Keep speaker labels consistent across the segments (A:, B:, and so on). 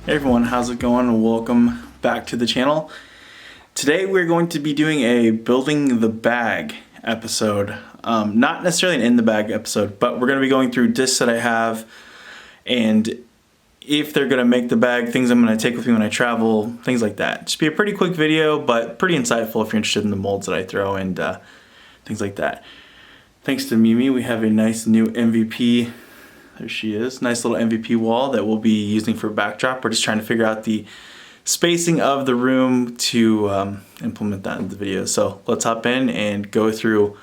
A: Hey everyone, how's it going? Welcome back to the channel. Today we're going to be doing a building the bag episode. Not necessarily an in the bag episode, but we're going to be going through discs that I have and if they're going to make the bag, things I'm going to take with me when I travel, things like that. Just be a pretty quick video, but pretty insightful if you're interested in the molds that I throw and things like that. Thanks to Mimi, we have a nice new MVP. There she is. Nice little MVP wall that we'll be using for backdrop. We're just trying to figure out the spacing of the room to implement that in the video. So let's hop in and go through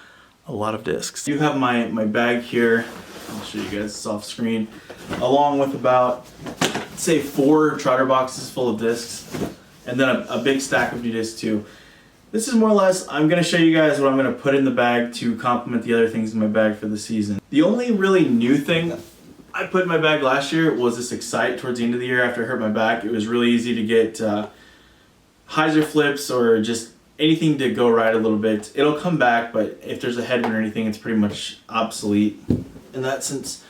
A: a lot of discs. You have my bag here. I'll show you guys off screen. Along with about, say, 4 trotter boxes full of discs. And then a big stack of new discs too. This is more or less, I'm going to show you guys what I'm going to put in the bag to complement the other things in my bag for the season. The only really new thing I put in my bag last year was this Excite towards the end of the year after I hurt my back. It was really easy to get hyzer flips or just anything to go right a little bit. It'll come back, but if there's a headwind or anything, it's pretty much obsolete in that sense.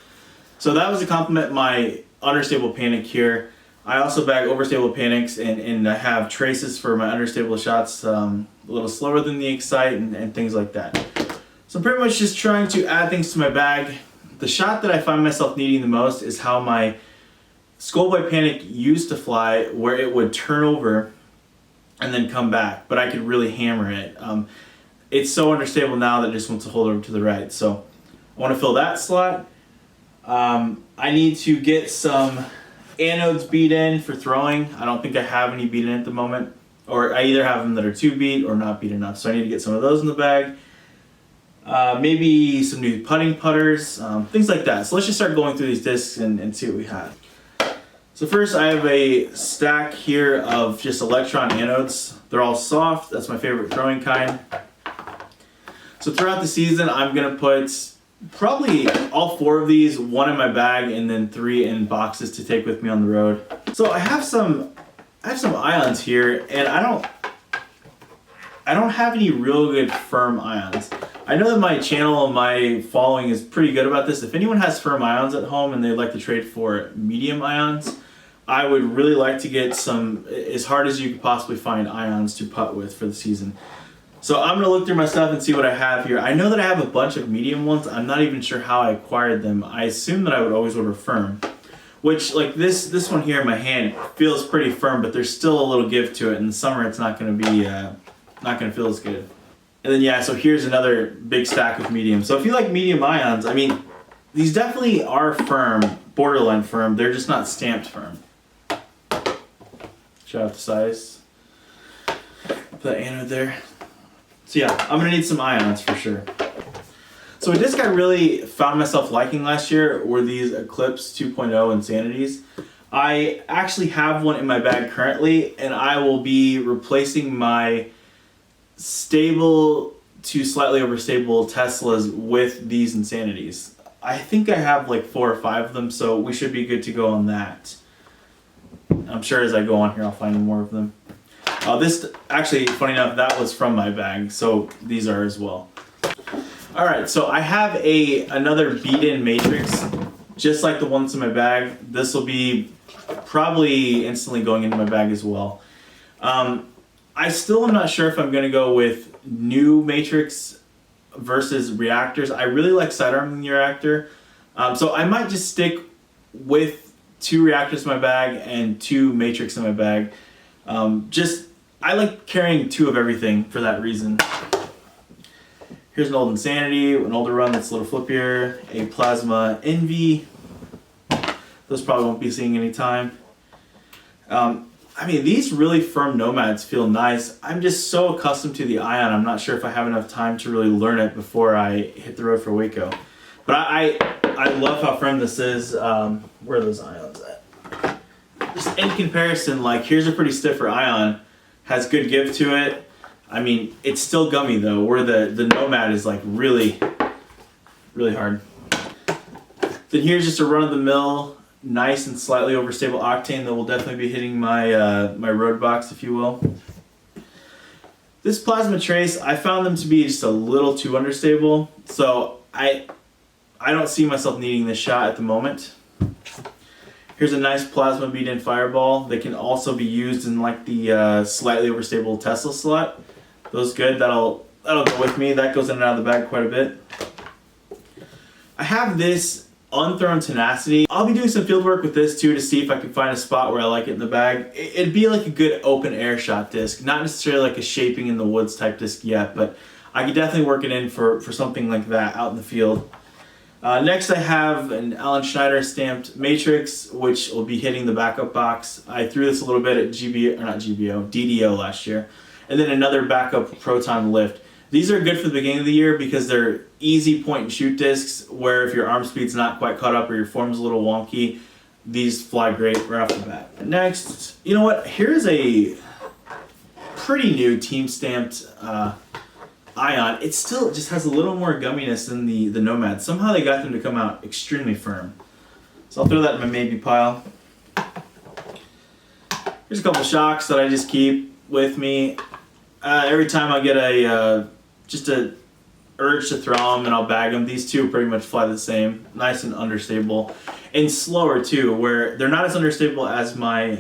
A: So that was to complement my understable panic here. I also bag overstable panics and I have traces for my understable shots a little slower than the Excite and things like that. So I'm pretty much just trying to add things to my bag. The shot that I find myself needing the most is how my Schoolboy Panic used to fly, where it would turn over and then come back, but I could really hammer it. It's so understable now that it just wants to hold over to the right. So I want to fill that slot. I need to get some anodes beat in for throwing. I don't think I have any beat in at the moment, or I either have them that are too beat or not beat enough. So I need to get some of those in the bag. Maybe some new putting putters, things like that. So let's just start going through these discs and see what we have. So first I have a stack here of just electron anodes. They're all soft. That's my favorite throwing kind. So throughout the season I'm going to put probably all 4 of these, 1 in my bag and then 3 in boxes to take with me on the road. So I have some ions here and I don't have any real good firm ions. I know that my channel and my following is pretty good about this. If anyone has firm ions at home and they'd like to trade for medium ions, I would really like to get some, as hard as you could possibly find, ions to putt with for the season. So I'm gonna look through my stuff and see what I have here. I know that I have a bunch of medium ones. I'm not even sure how I acquired them. I assume that I would always order firm, which like this one here in my hand feels pretty firm, but there's still a little give to it. In the summer, it's not gonna be, not gonna feel as good. And then yeah, so here's another big stack of medium. So if you like medium ions, I mean, these definitely are firm, borderline firm. They're just not stamped firm. Shout out the size. Put that anode there. So yeah, I'm gonna need some ions for sure. So a disc I really found myself liking last year were these Eclipse 2.0 Insanities. I actually have one in my bag currently, and I will be replacing my stable to slightly overstable Teslas with these Insanities. I think I have like 4 or 5 of them, so we should be good to go on that. I'm sure as I go on here I'll find more of them. This, actually, funny enough, that was from my bag, so these are as well. Alright, so I have another beat-in matrix, just like the ones in my bag. This will be probably instantly going into my bag as well. I still am not sure if I'm going to go with new matrix versus reactors. I really like sidearming the reactor, so I might just stick with 2 reactors in my bag and 2 matrix in my bag. I like carrying 2 of everything for that reason. Here's an old Insanity, an older run that's a little flippier, a Plasma Envy. Those probably won't be seeing any time. I mean, these really firm Nomads feel nice. I'm just so accustomed to the ion, I'm not sure if I have enough time to really learn it before I hit the road for Waco. But I love how firm this is. Where are those ions at? Just in comparison, like here's a pretty stiffer ion, has good give to it. I mean, it's still gummy though, where the Nomad is like really, really hard. Then here's just a run-of-the-mill, nice and slightly overstable octane that will definitely be hitting my my road box, if you will. This Plasma Trace, I found them to be just a little too understable, so I don't see myself needing this shot at the moment. Here's a nice plasma bead-in fireball. They can also be used in like the slightly overstable Tesla slot. Those good. That'll go with me. That goes in and out of the bag quite a bit. I have this unthrown tenacity. I'll be doing some field work with this too to see if I can find a spot where I like it in the bag. It'd be like a good open air shot disc, not necessarily like a shaping in the woods type disc yet, but I could definitely work it in for something like that out in the field. Next I have an Alan Schneider stamped Matrix, which will be hitting the backup box. I threw this a little bit at DDO last year. And then another backup Proton Lift. These are good for the beginning of the year because they're easy point and shoot discs where if your arm speed's not quite caught up or your form's a little wonky, these fly great right off the bat. Next, you know what? Here's a pretty new team stamped Ion. It still just has a little more gumminess than the Nomad. Somehow they got them to come out extremely firm. So I'll throw that in my maybe pile. Here's a couple shocks that I just keep with me. Every time I get just a urge to throw them and I'll bag them. These two pretty much fly the same. Nice and understable. And slower too, where they're not as understable as my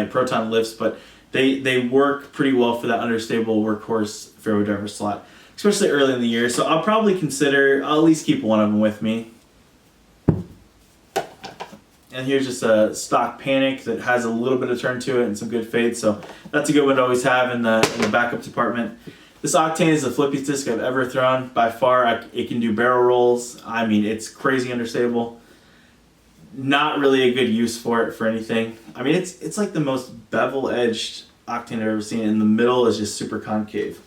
A: Proton Lifts, but they work pretty well for that understable workhorse fairway driver slot, especially early in the year. So I'll probably consider, I'll at least keep one of them with me. And here's just a stock Panic that has a little bit of turn to it and some good fade. So that's a good one to always have in the backup department. This Octane is the flippiest disc I've ever thrown. By far, it can do barrel rolls. I mean, it's crazy understable. Not really a good use for it for anything. I mean, it's like the most bevel-edged Octane I've ever seen. In the middle is just super concave.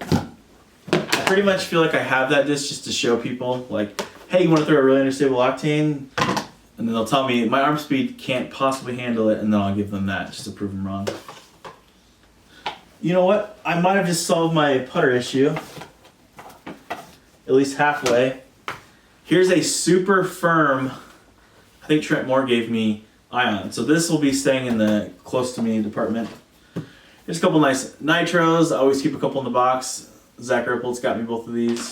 A: I pretty much feel like I have that disc just to show people, like, hey, you want to throw a really understable Octane? And then they'll tell me my arm speed can't possibly handle it, and then I'll give them that just to prove them wrong. You know what? I might have just solved my putter issue. At least halfway. Here's a super firm, I think Trent Moore gave me, Ion. So this will be staying in the close to me department. Here's a couple nice nitros. I always keep a couple in the box. Zach Ripple's got me both of these.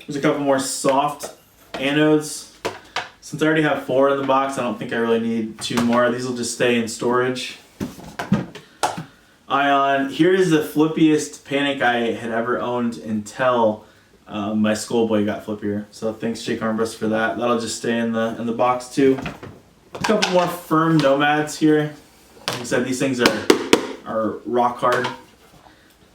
A: There's a couple more soft anodes. Since I already have 4 in the box, I don't think I really need 2 more. These will just stay in storage. Ion. Here is the flippiest Panic I had ever owned until my Schoolboy got flippier. So thanks Jake Armbrust for that. That'll just stay in the box too. A couple more firm Nomads here. Like I said, these things are rock hard.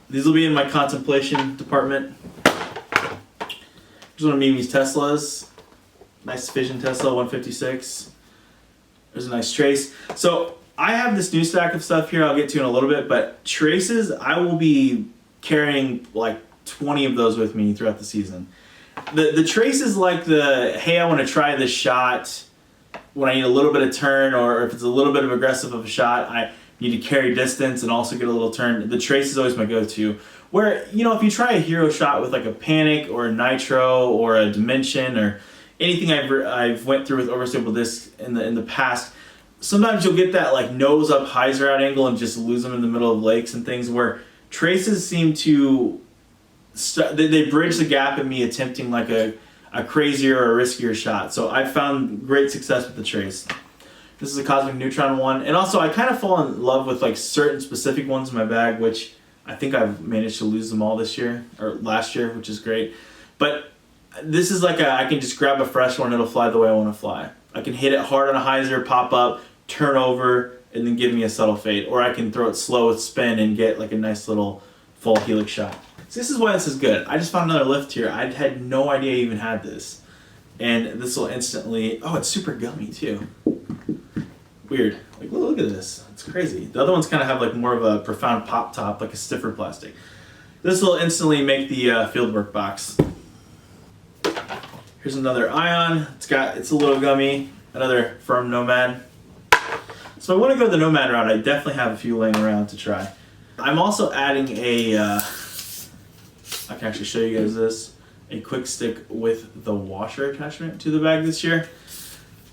A: These will be in my contemplation department. Here's one of Mimi's Teslas. Nice Fission Tesla 156. There's a nice trace. So I have this new stack of stuff here I'll get to in a little bit, but traces, I will be carrying like 20 of those with me throughout the season. The trace is like the, hey, I want to try this shot when I need a little bit of turn, or if it's a little bit of aggressive of a shot, I need to carry distance and also get a little turn. The trace is always my go-to. Where, you know, if you try a hero shot with like a Panic or a Nitro or a Dimension or anything I've went through with overstable discs in the past, sometimes you'll get that like nose up hyzer out angle and just lose them in the middle of lakes and things, where traces seem to they bridge the gap in me attempting like a crazier or a riskier shot. So I've found great success with the trace. This is a Cosmic Neutron one, and also I kind of fall in love with like certain specific ones in my bag, which I think I've managed to lose them all this year or last year, which is great. But this is like I can just grab a fresh one, it'll fly the way I want to fly. I can hit it hard on a hyzer, pop up, turn over, and then give me a subtle fade. Or I can throw it slow with spin and get like a nice little full helix shot. So this is why this is good. I just found another lift here. I had no idea I even had this. And this will instantly, oh, it's super gummy too. Weird. Like, look at this. It's crazy. The other ones kind of have like more of a profound pop top, like a stiffer plastic. This will instantly make the fieldwork box. Here's another Ion. It's a little gummy. Another firm Nomad. So I want to go the Nomad route. I definitely have a few laying around to try. I'm also adding I can actually show you guys this, a quick stick with the washer attachment to the bag this year.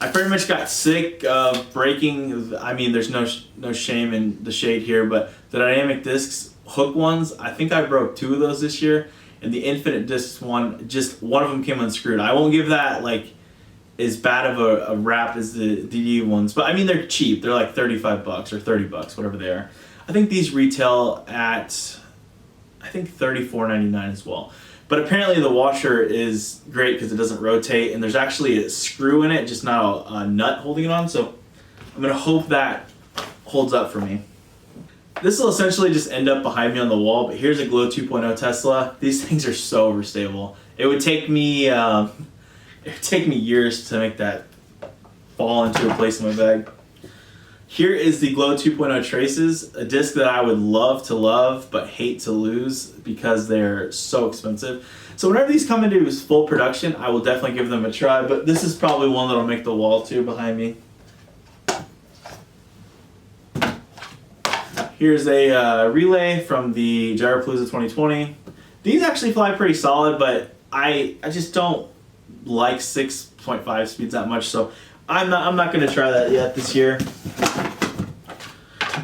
A: I pretty much got sick of breaking, I mean there's no shame in the shade here, but the Dynamic Discs hook ones, I think I broke 2 of those this year, and the Infinite Discs one, just one of them came unscrewed. I won't give that like as bad of a rap as the DD ones, but I mean they're cheap. They're like $35 or $30, whatever they are. I think these retail at I think $34.99 as well. But apparently the washer is great because it doesn't rotate, and there's actually a screw in it, just not a nut holding it on. So I'm gonna hope that holds up for me. This will essentially just end up behind me on the wall, but here's a Glow 2.0 Tesla. These things are so overstable. It would take me years to make that fall into a place in my bag. Here is the Glow 2.0 Traces, a disc that I would love but hate to lose because they're so expensive. So whenever these come into full production, I will definitely give them a try, but this is probably one that'll make the wall too behind me. Here's a relay from the Gyropalooza 2020. These actually fly pretty solid, but I just don't like 6.5 speeds that much, so I'm not going to try that yet this year.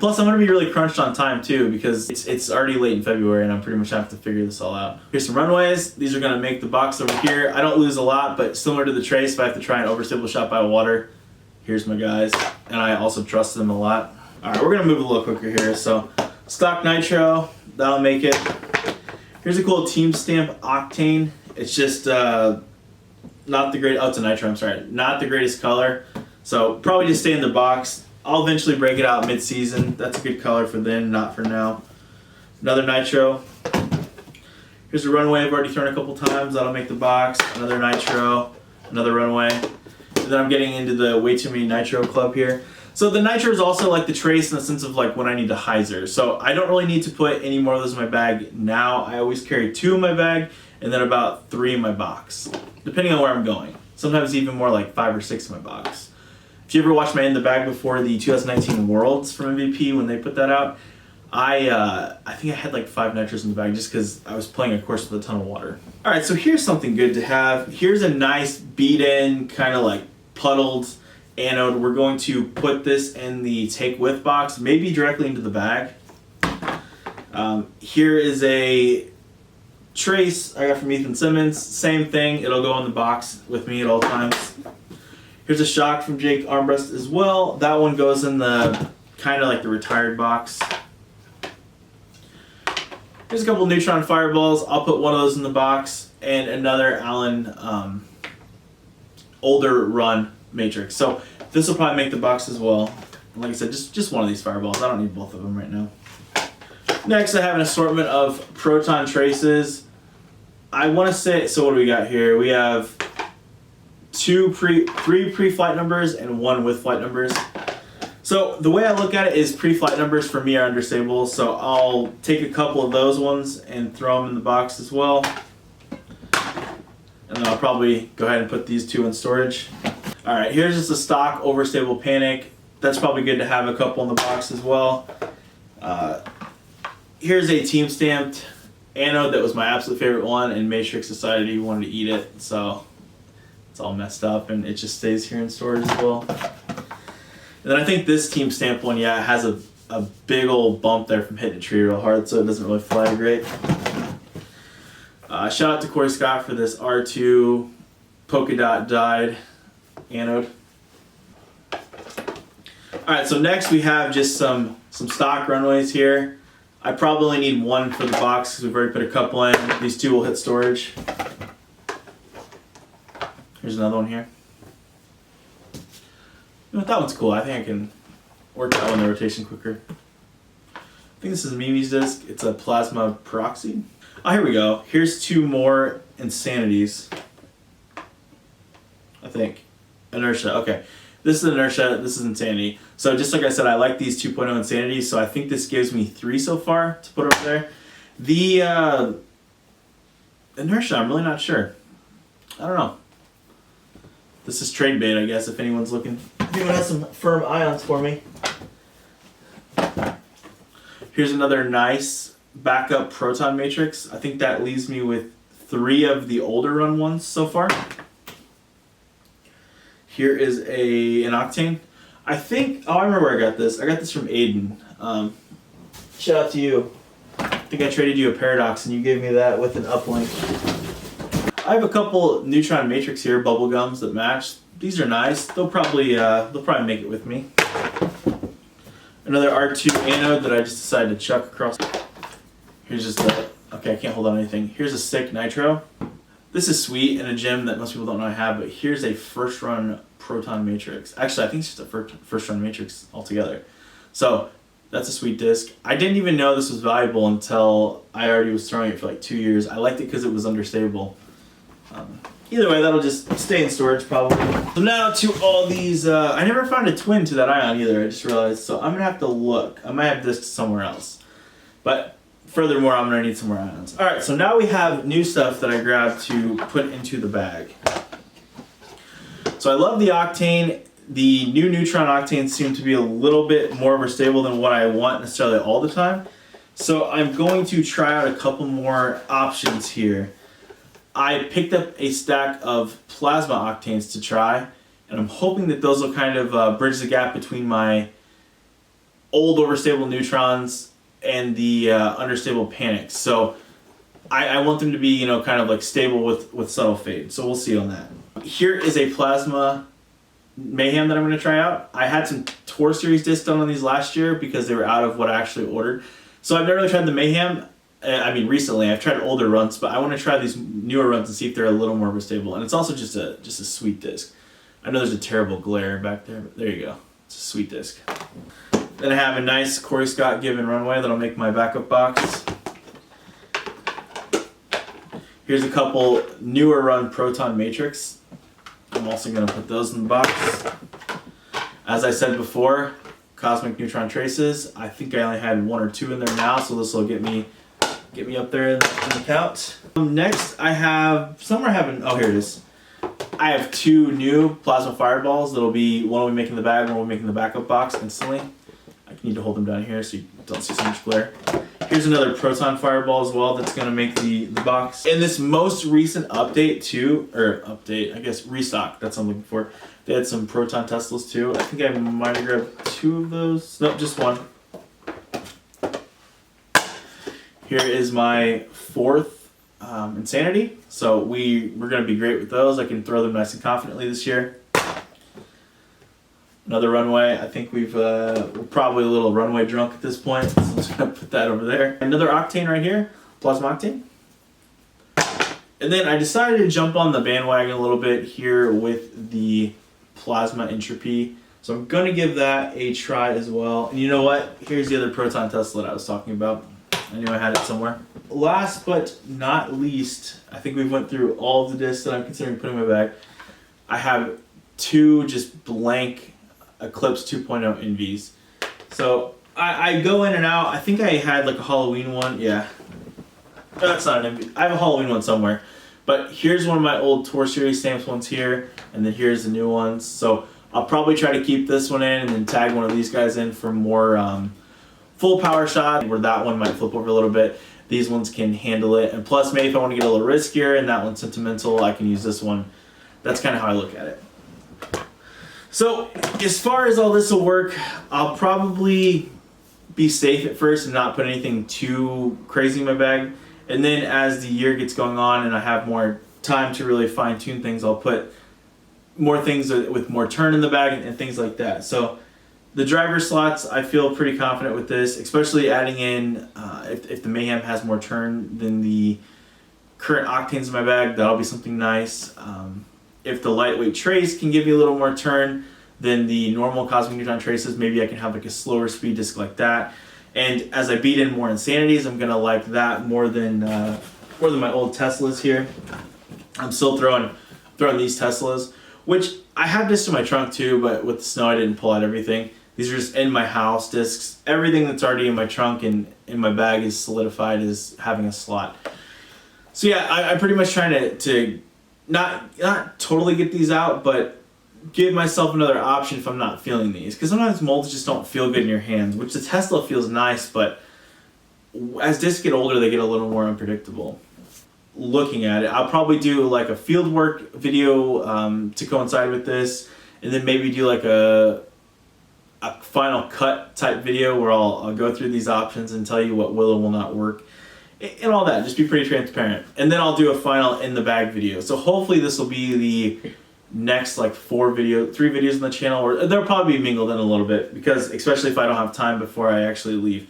A: Plus, I'm going to be really crunched on time too because it's already late in February and I'm pretty much have to figure this all out. Here's some runways. These are going to make the box over here. I don't lose a lot, but similar to the Trace, if I have to try an overstable shot by water, here's my guys, and I also trust them a lot. All right, we're going to move a little quicker here. So, stock nitro, that'll make it. Here's a cool Team Stamp Octane. It's just not the great. Oh, it's a nitro. I'm sorry, not the greatest color. So probably just stay in the box. I'll eventually break it out mid-season. That's a good color for then, not for now. Another nitro. Here's a runway I've already thrown a couple times. That'll make the box. Another nitro. Another runway. And then I'm getting into the way too many nitro club here. So the nitro is also like the Trace in the sense of like when I need to hyzer. So I don't really need to put any more of those in my bag now. I always carry 2 in my bag and then about 3 in my box, depending on where I'm going. Sometimes even more like 5 or 6 in my box. If you ever watched my In the Bag before the 2019 Worlds from MVP when they put that out, I think I had like 5 nitros in the bag just because I was playing a course with a ton of water. All right, so here's something good to have. Here's a nice beat-in, kind of like puddled anode. We're going to put this in the take with box, maybe directly into the bag. Here is a Trace I got from Ethan Simmons. Same thing, it'll go in the box with me at all times. Here's a shock from Jake Armbrust as well. That one goes in the kind of like the retired box. Here's a couple neutron fireballs. I'll put one of those in the box, and another Allen older run matrix. So this will probably make the box as well. And like I said, just one of these fireballs. I don't need both of them right now. Next, I have an assortment of proton traces. I want to say, so what do we got here? We have three pre-flight numbers and 1 with flight numbers. So the way I look at it is pre-flight numbers for me are understable, so I'll take a couple of those ones and throw them in the box as well. And then I'll probably go ahead and put these 2 in storage. All right, here's just a stock overstable Panic. That's probably good to have a couple in the box as well. Here's a team stamped anode that was my absolute favorite one, and Matrix decided he wanted to eat it, so it's all messed up and it just stays here in storage as well. And then I think this team stamp one, yeah, it has a big old bump there from hitting a tree real hard, so it doesn't really fly great. Shout out to Corey Scott for this R2 polka dot dyed anode. Alright, so next we have just some stock runways here. I probably only need 1 for the box because we've already put a couple in. These 2 will hit storage. Here's another one here. You know, that one's cool. I think I can work that one in the rotation quicker. I think this is Mimi's disc. It's a plasma peroxide. Oh, here we go. Here's 2 more Insanities. I think. Inertia. Okay. This is Inertia. This is Insanity. So just like I said, I like these 2.0 Insanities, so I think this gives me 3 so far to put over there. The Inertia, I'm really not sure. I don't know. This is trade bait, I guess, if anyone's looking. If anyone has some firm ions for me. Here's another nice backup proton matrix. I think that leaves me with 3 of the older run ones so far. Here is an Octane. I think, oh, I remember where I got this. I got this from Aiden. Shout out to you. think I traded you a Paradox and you gave me that with an uplink. I have a couple neutron matrix here, bubble gums that match. These are nice. They'll probably make it with me. Another R2 anode that I just decided to chuck across. Here's just a, okay, I can't hold on anything. Here's a sick nitro. This is sweet in a gem that most people don't know I have, but here's a first run proton matrix. Actually, I think it's just a first run matrix altogether. So that's a sweet disc. I didn't even know this was valuable until I already was throwing it for like 2 years. I liked it because it was understable. Either way, that'll just stay in storage probably. So now to all these, I never found a twin to that ion either, I just realized. So I'm gonna have to look. I might have discs somewhere else. But furthermore, I'm gonna need some more ions. All right, so now we have new stuff that I grabbed to put into the bag. So I love the octane. The new neutron octanes seem to be a little bit more overstable than what I want necessarily all the time. So I'm going to try out a couple more options here. I picked up a stack of plasma octanes to try, and I'm hoping that those will kind of bridge the gap between my old overstable neutrons and the understable panics. So I want them to be, you know, kind of like stable with subtle fade. So we'll see on that. Here is a plasma mayhem that I'm going to try out. I had some Tour Series discs done on these last year because they were out of what I actually ordered. So I've never really tried the mayhem. I mean, recently I've tried older runs, but I want to try these newer runs and see if they're a little more stable. And it's also just a sweet disc. I know there's a terrible glare back there, but there you go. It's a sweet disc. Then I have a nice Corey Scott Given runway that'll make my backup box. Here's a couple newer run Proton Matrix. I'm also going to put those in the box. As I said before, Cosmic Neutron Traces. I think I only had 1 or 2 in there now, so this will get me up there in the count. Next, I have oh, here it is. I have 2 new plasma fireballs that'll be, one will be making the bag, one will be making the backup box instantly. I need to hold them down here so you don't see so much glare. Here's another proton fireball as well that's going to make the box. In this most recent update too, I guess restock, that's what I'm looking for. They had some proton Teslas too. I think I might have grabbed 2 of those. Nope, just 1. Here is my 4th Insanity. So we're going to be great with those. I can throw them nice and confidently this year. Another runway. I think we're probably a little runway drunk at this point, so I'm just going to put that over there. Another octane right here, plasma octane. And then I decided to jump on the bandwagon a little bit here with the plasma entropy. So I'm going to give that a try as well. And you know what? Here's the other proton Tesla that I was talking about. I knew I had it somewhere. Last but not least, I think we've went through all of the discs that I'm considering putting in my bag. I have 2 just blank Eclipse 2.0 NVs. So I go in and out. I think I had like a Halloween one. Yeah. No, that's not an NV. I have a Halloween one somewhere. But here's one of my old Tour Series stamps ones here. And then here's the new ones. So I'll probably try to keep this one in and then tag one of these guys in for more full power shot, where that one might flip over a little bit. These ones can handle it. And plus, maybe if I want to get a little riskier and that one's sentimental, I can use this one. That's kind of how I look at it. So as far as all this will work, I'll probably be safe at first and not put anything too crazy in my bag. And then as the year gets going on and I have more time to really fine tune things, I'll put more things with more turn in the bag and things like that. So the driver slots, I feel pretty confident with this, especially adding in, if the Mayhem has more turn than the current octanes in my bag, that'll be something nice. If the lightweight trace can give you a little more turn than the normal Cosmic Neutron Traces, maybe I can have like a slower speed disc like that. And as I beat in more Insanities, I'm gonna like that more than my old Teslas here. I'm still throwing these Teslas, which I have discs in my trunk too, but with the snow I didn't pull out everything. These are just in my house discs. Everything that's already in my trunk and in my bag is solidified as having a slot. So yeah, I'm pretty much trying to not totally get these out, but give myself another option if I'm not feeling these. Because sometimes molds just don't feel good in your hands, which the Tesla feels nice, but as discs get older, they get a little more unpredictable. Looking at it, I'll probably do like a field work video to coincide with this, and then maybe do like a a final cut type video where I'll go through these options and tell you what will or will not work and all that. Just be pretty transparent. And then I'll do a final in the bag video. So hopefully this will be the next like 3 videos on the channel, or they'll probably be mingled in a little bit, because especially if I don't have time before I actually leave.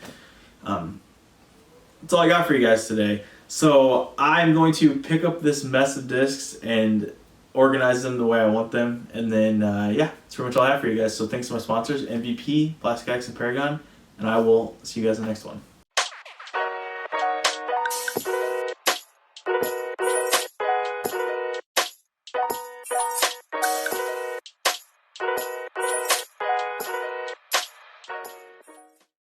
A: That's all I got for you guys today. So I'm going to pick up this mess of discs and organize them the way I want them, and then yeah, that's pretty much all I have for you guys. So thanks to my sponsors, MVP, Plastic X, and Paragon, and I will see you guys in the next one.